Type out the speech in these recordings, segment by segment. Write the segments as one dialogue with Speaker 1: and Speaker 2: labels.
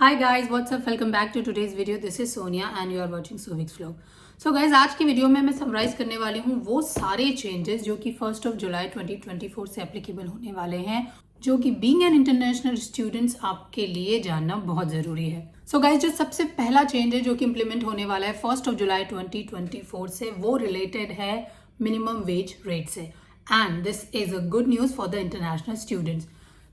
Speaker 1: Hi guys, what's up? Welcome back to today's video. This is Sonia and you are watching Sovik's vlog. So guys, आज की video में मैं summarise करने वाली हूँ वो सारे चेंजेस जो कि 1 जुलाई 2024 से एप्लीकेबल होने वाले हैं, जो कि बीइंग एन इंटरनेशनल स्टूडेंट्स आपके लिए जानना बहुत ज़रूरी है. सो गाइज, जो सबसे पहला चेंज है जो कि इम्प्लीमेंट होने वाला है 1 जुलाई 2024 से, वो रिलेटेड है मिनिमम वेज रेट से. And this is a good news for the international students.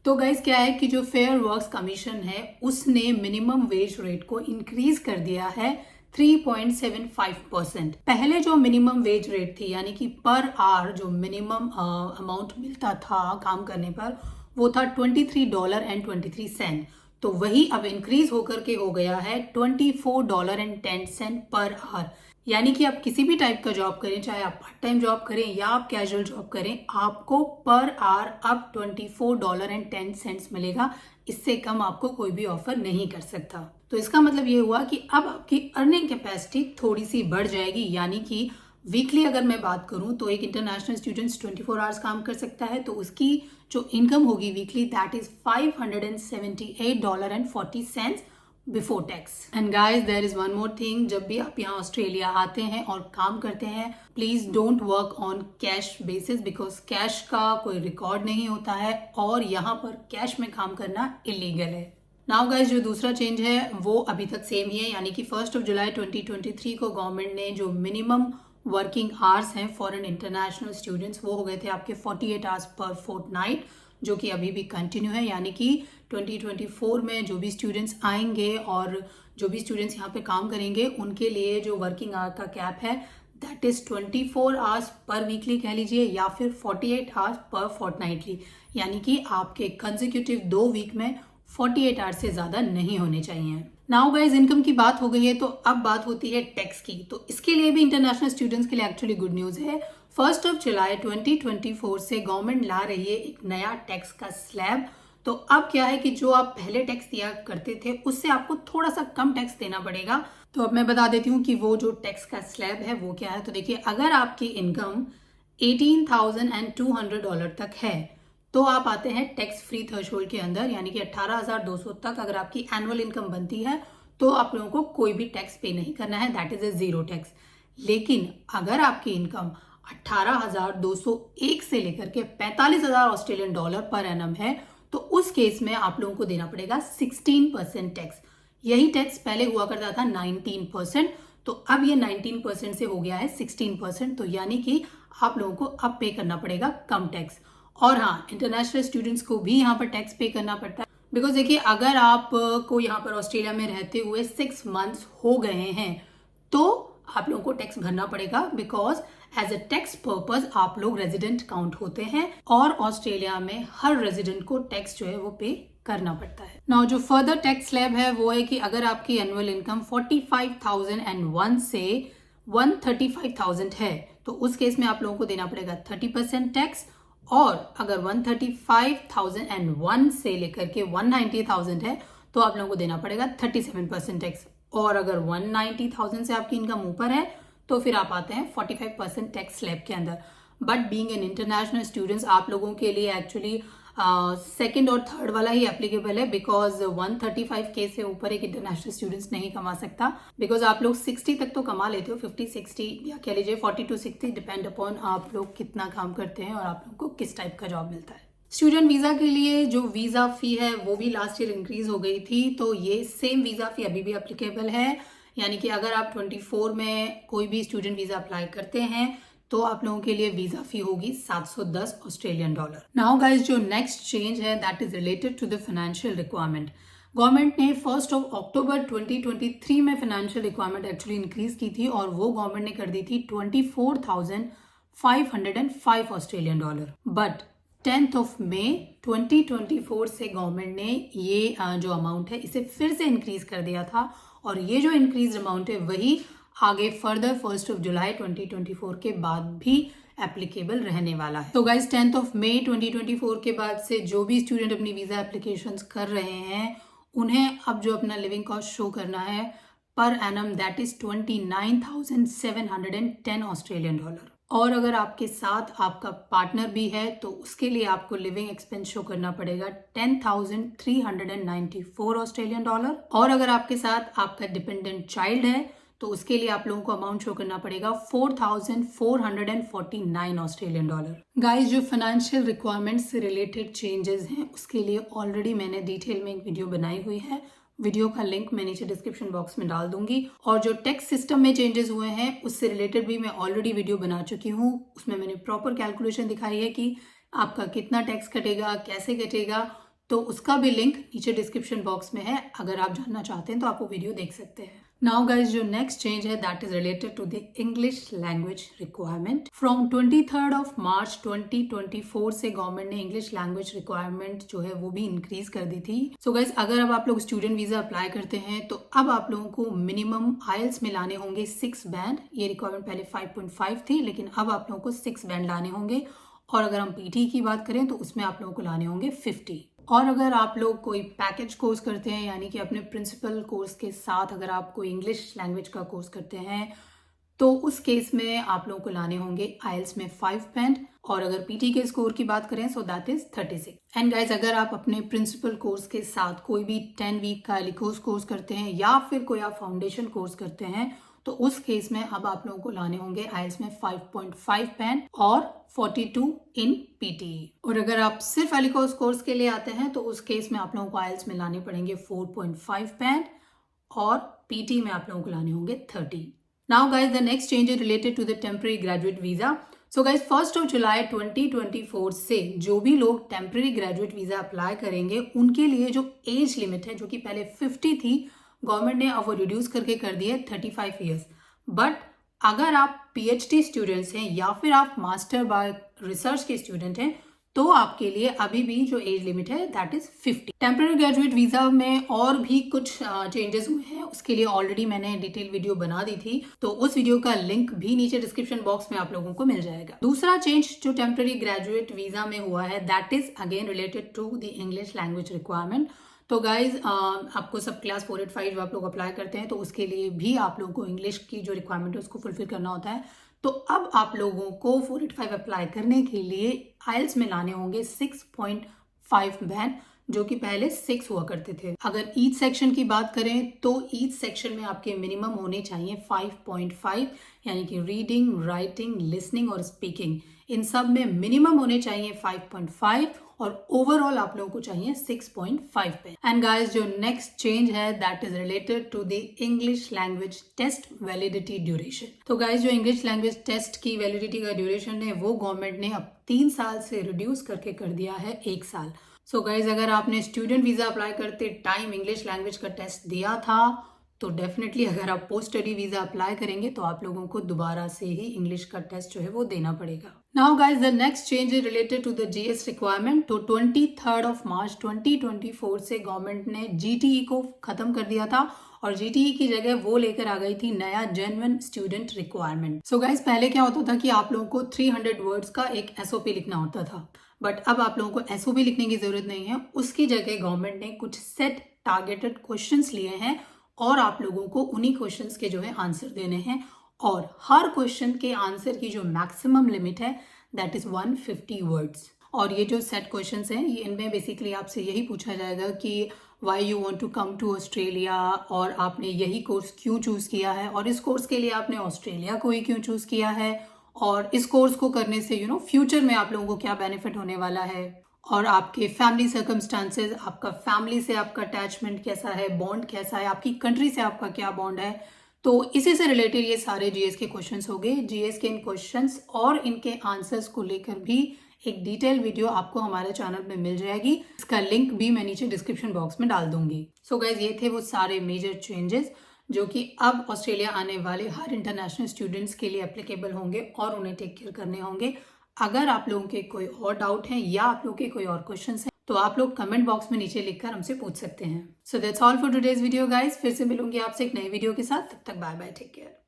Speaker 1: तो गाइज क्या है कि जो फेयर वर्क्स कमीशन है उसने मिनिमम वेज रेट को इंक्रीज कर दिया है 3.75%. पहले जो मिनिमम वेज रेट थी, यानी कि पर आवर जो मिनिमम अमाउंट मिलता था काम करने पर, वो था $23.23. तो वही अब इंक्रीज होकर के हो गया है $24.10 पर आवर. यानी कि आप किसी भी टाइप का जॉब करें, चाहे आप पार्ट टाइम जॉब करें या आप कैजुअल जॉब करें, आपको पर आवर अब $24.10 मिलेगा. इससे कम आपको कोई भी ऑफर नहीं कर सकता. तो इसका मतलब ये हुआ कि अब आपकी अर्निंग कैपेसिटी थोड़ी सी बढ़ जाएगी. यानी कि वीकली अगर मैं बात करूं तो एक इंटरनेशनल स्टूडेंट्स 24 आवर्स काम कर सकता है, तो उसकी जो इनकम होगी weekly, that is $578.40 before tax. And guys, there is one more thing. जब भी आप यहाँ ऑस्ट्रेलिया आते हैं और काम करते हैं, please don't work on cash basis, because cash का कोई रिकॉर्ड नहीं होता है और यहाँ पर कैश में काम करना इलीगल है. नाउ गाइज, जो दूसरा चेंज है वो अभी तक सेम ही है. यानी कि 1 जुलाई 2023 को गवर्नमेंट ने जो मिनिमम वर्किंग आवर्स हैं फॉरेन इंटरनेशनल स्टूडेंट्स, वो हो गए थे आपके 48 आवर्स पर फोर्टनाइट, जो कि अभी भी कंटिन्यू है. यानी कि 2024 में जो भी स्टूडेंट्स आएंगे और जो भी स्टूडेंट्स यहाँ पे काम करेंगे, उनके लिए जो वर्किंग आवर का कैप है that is 24 hours per weekly कह लीजिए, या फिर 48 आवर्स पर फोर्टनाइटली. यानी कि आपके कंसेक्यूटिव 2 वीक में 48 आवर्स से ज़्यादा नहीं होने चाहिए. नाउ गाइज, इनकम की बात हो गई है, तो अब बात होती है टैक्स की. तो इसके लिए भी इंटरनेशनल स्टूडेंट्स के लिए एक्चुअली गुड न्यूज़ है. 1 जुलाई 2024 से गवर्नमेंट ला रही है एक नया टैक्स का स्लैब. तो अब क्या है कि जो आप पहले टैक्स दिया करते थे उससे आपको थोड़ा सा कम टैक्स देना पड़ेगा. तो अब मैं बता देती हूँ कि वो जो टैक्स का स्लैब है वो क्या है. तो देखिए, अगर आपकी इनकम $18,200 तक है तो आप आते हैं टैक्स फ्री थ्रेशोल्ड के अंदर. यानी कि 18,200 तक अगर आपकी एनुअल इनकम बनती है तो आप लोगों को कोई भी टैक्स पे नहीं करना है, that is a zero tax. लेकिन अगर आपकी इनकम 18,201 से लेकर के 45,000 ऑस्ट्रेलियन डॉलर पर एनम है, तो उस केस में आप लोगों को देना पड़ेगा 16% टैक्स. यही टैक्स पहले हुआ करता था 19%, तो अब ये 19% से हो गया है 16%. तो यानी कि आप लोगों को अब पे करना पड़ेगा कम टैक्स. और हाँ, इंटरनेशनल स्टूडेंट्स को भी यहाँ पर टैक्स पे करना पड़ता है. बिकॉज देखिए, अगर आप को यहाँ पर ऑस्ट्रेलिया में रहते हुए 6 मंथ्स हो गए हैं तो आप लोगों को टैक्स भरना पड़ेगा, because as a tax purpose आप लोग रेजिडेंट काउंट होते हैं और ऑस्ट्रेलिया में हर रेजिडेंट को टैक्स जो है वो पे करना पड़ता है. नाउ जो फर्दर टैक्स स्लैब है वो है कि अगर आपकी एनुअल इनकम 45,001 से 135,000 है तो उस केस में आप लोगों को देना पड़ेगा 30% टैक्स. और अगर 135,001 से लेकर के 190,000 है तो आप लोगों को देना पड़ेगा 37% टैक्स. और अगर 190,000 से आपकी इनकम ऊपर है तो फिर आप आते हैं 45% टैक्स स्लैब के अंदर. But being an international students, आप लोगों के लिए एक्चुअली सेकंड और थर्ड वाला ही एप्लीकेबल है, बिकॉज 135K से ऊपर एक इंटरनेशनल स्टूडेंट्स नहीं कमा सकता. बिकॉज आप लोग 60 तक तो कमा लेते हो, 50-60 या कह लीजिए 40-60, डिपेंड अपॉन आप लोग कितना काम करते हैं और आप लोग को किस टाइप का जॉब मिलता है. स्टूडेंट वीजा के लिए जो वीजा फी है वो भी लास्ट ईयर इंक्रीज हो गई थी, तो ये सेम वीजा फी अभी भी एप्लीकेबल है. यानी कि अगर आप 24 में कोई भी स्टूडेंट वीजा अप्लाई करते हैं तो आप लोगों के लिए वीजा फी होगी 710 ऑस्ट्रेलियन डॉलर. नाउ गाइज, जो नेक्स्ट चेंज है that is related to the financial requirement. Government ने 1 अक्टूबर 2023 में फाइनेंशियल रिक्वायरमेंट एक्चुअली इंक्रीज की थी और वो गवर्नमेंट ने कर दी थी 24,505 ऑस्ट्रेलियन डॉलर. बट 10 मई 2024 से गवर्नमेंट ने ये जो अमाउंट है इसे फिर से इंक्रीज कर दिया था. और ये जो इंक्रीज अमाउंट है वही आगे फर्दर 1 जुलाई 2024 के बाद भी एप्लीकेबल रहने वाला है. तो गाइज, 10 मई 2024 के बाद से जो भी स्टूडेंट अपनी वीजा एप्लीकेशंस कर रहे हैं उन्हें अब जो अपना लिविंग कॉस्ट शो करना है per annum, that is 29,710 Australian dollar. और अगर आपके साथ आपका पार्टनर भी है तो उसके लिए आपको लिविंग एक्सपेंस शो करना पड़ेगा 10,394 ऑस्ट्रेलियन डॉलर। और अगर आपके साथ आपका डिपेंडेंट चाइल्ड है तो उसके लिए आप लोगों को अमाउंट शो करना पड़ेगा 4,449 ऑस्ट्रेलियन डॉलर। गाइस, जो फाइनेंशियल रिक्वायरमेंट्स से रिलेटेड चेंजेस हैं उसके लिए ऑलरेडी मैंने डिटेल में एक वीडियो बनाई हुई है। वीडियो का लिंक मैं नीचे डिस्क्रिप्शन बॉक्स में डाल दूंगी। और जो टैक्स सिस्टम में चेंजेस हुए हैं उससे रिलेटेड भी मैं ऑलरेडी वीडियो बना चुकी हूँ। उसमें मैंने प्रॉपर कैलकुलेशन दिखाई है कि आपका कितना टैक्स कटेगा, कैसे कटेगा, तो उसका भी लिंक नीचे डिस्क्रिप्शन बॉक्स में है। अगर आप जानना चाहते हैं तो आप वो वीडियो देख सकते हैं। नाउ गाइज, जो नेक्स्ट चेंज है that is related to the English language requirement. From 23 March 2024 से गवर्नमेंट ने इंग्लिश लैंग्वेज रिक्वायरमेंट जो है वो भी इंक्रीज कर दी थी। सो गाइज, अगर अब आप लोग स्टूडेंट वीजा अप्लाई करते हैं तो अब आप लोगों को मिनिमम आइल्स में लाने होंगे 6 बैंड। ये रिक्वायरमेंट पहले 5.5 थी, लेकिन अब आप लोगों को 6 बैंड लाने होंगे। और अगर हम पीटी की बात करें तो उसमें आप लोगों को लाने होंगे 50। और अगर आप लोग कोई पैकेज कोर्स करते हैं, यानी कि अपने प्रिंसिपल कोर्स के साथ अगर आप कोई इंग्लिश लैंग्वेज का कोर्स करते हैं तो उस केस में आप लोगों को लाने होंगे आइल्स में 5 बैंड। और अगर पीटी के स्कोर की बात करें so that is 36। And guys, अगर आप अपने प्रिंसिपल कोर्स के साथ कोई भी 10 वीक का एलिकोस कोर्स करते हैं या फिर कोई आप फाउंडेशन कोर्स करते हैं तो उस केस में अब आप लोगों को लाने होंगे आइल्स में 5.5 बैंड और 42 इन पीटी। और अगर आप सिर्फ एलिकोस कोर्स के लिए आते हैं तो उस केस में आप लोगों को आइल्स में लाने पड़ेंगे 4.5 बैंड और पीटी में आप लोगों को लाने होंगे 30। Now guys, the next change is related to the temporary graduate visa. So guys, 1 जुलाई 2024 से जो भी लोग टेम्पररी ग्रेजुएट वीजा अप्लाई करेंगे उनके लिए जो एज लिमिट है, जो कि पहले 50 थी, गवर्नमेंट ने अब वो रिड्यूस करके कर दिया 35 ईयर्स। बट अगर आप पीएचडी स्टूडेंट्स हैं या फिर आप मास्टर बाय रिसर्च के स्टूडेंट हैं तो आपके लिए अभी भी जो एज लिमिट है that is 50। Temporary graduate visa में और भी कुछ चेंजेस हुए हैं, उसके लिए ऑलरेडी मैंने डिटेल वीडियो बना दी थी, तो उस वीडियो का लिंक भी नीचे डिस्क्रिप्शन बॉक्स में आप लोगों को मिल जाएगा। दूसरा चेंज जो टेम्पररी ग्रेजुएट वीजा में हुआ है that is again related to the English language requirement. तो गाइज, आपको सब क्लास 485 जब आप लोग अप्लाई करते हैं तो उसके लिए भी आप लोगों को इंग्लिश की जो रिक्वायरमेंट है उसको फुलफिल करना होता है। तो अब आप लोगों को 485 अप्लाई करने के लिए आइल्स में लाने होंगे 6.5 बैंड, जो कि पहले 6 हुआ करते थे। अगर ईच सेक्शन की बात करें तो ईच सेक्शन में आपके मिनिमम होने चाहिए 5.5, यानी कि रीडिंग, राइटिंग, लिसनिंग और स्पीकिंग, इन सब में मिनिमम होने चाहिए 5.5 और ओवरऑल आप लोगों को चाहिए 6.5 पे। एंड गाइस, जो नेक्स्ट चेंज है that is related to the English language test validity duration. तो गाइस, जो इंग्लिश लैंग्वेज टेस्ट की वैलिडिटी का ड्यूरेशन है वो गवर्नमेंट ने अब 3 साल से रिड्यूस करके कर दिया है 1 साल। सो गाइज, अगर आपने स्टूडेंट वीजा अप्लाई करते टाइम इंग्लिश लैंग्वेज का टेस्ट दिया था तो डेफिनेटली अगर आप पोस्ट स्टडी वीजा अप्लाई करेंगे तो आप लोगों को दोबारा से ही इंग्लिश का टेस्ट जो है वो देना पड़ेगा। Now guys, the next change is related to the GS requirement. तो 23 मार्च 2024 से गवर्नमेंट ने जीटीई को खत्म कर दिया था और जीटीई की जगह वो लेकर आ गई थी नया genuine student requirement. So guys, पहले क्या होता था कि आप लोगों को 300 वर्ड्स का एक एसओपी लिखना होता था, बट अब आप लोगों को एसओपी लिखने की जरूरत नहीं है। उसकी जगह गवर्नमेंट ने कुछ सेट टारगेटेड क्वेश्चंस लिए हैं और आप लोगों को उन्हीं क्वेश्चंस के जो है आंसर देने हैं और हर क्वेश्चन के आंसर की जो मैक्सिमम लिमिट है दैट इज 150 वर्ड्स। और ये जो सेट क्वेश्चंस हैं ये इनमें बेसिकली आपसे यही पूछा जाएगा कि why you want to come to Australia और आपने यही कोर्स क्यों चूज किया है और इस कोर्स के लिए आपने ऑस्ट्रेलिया को ही क्यों चूज किया है और इस कोर्स को करने से फ्यूचर में आप लोगों को क्या बेनिफिट होने वाला है और आपके फैमिली सर्कमस्टांसेस, आपका फैमिली से आपका अटैचमेंट कैसा है, बॉन्ड कैसा है, आपकी कंट्री से आपका क्या बॉन्ड है। तो इसी से रिलेटेड ये सारे जीएस के क्वेश्चंस हो गए। जीएस के इन क्वेश्चंस और इनके आंसर्स को लेकर भी एक डिटेल वीडियो आपको हमारे चैनल में मिल जाएगी, इसका लिंक भी मैं नीचे डिस्क्रिप्शन बॉक्स में डाल दूंगी। सो गाइज, ये थे वो सारे मेजर चेंजेस जो कि अब ऑस्ट्रेलिया आने वाले हर इंटरनेशनल स्टूडेंट्स के लिए एप्लीकेबल होंगे और उन्हें टेक केयर करने होंगे। अगर आप लोगों के कोई और डाउट है या आप लोगों के कोई और क्वेश्चन है तो आप लोग कमेंट बॉक्स में नीचे लिखकर हमसे पूछ सकते हैं। So that's all for today's video guys. फिर से मिलूंगी आपसे एक नई वीडियो के साथ, तब तक बाय बाय, टेक केयर।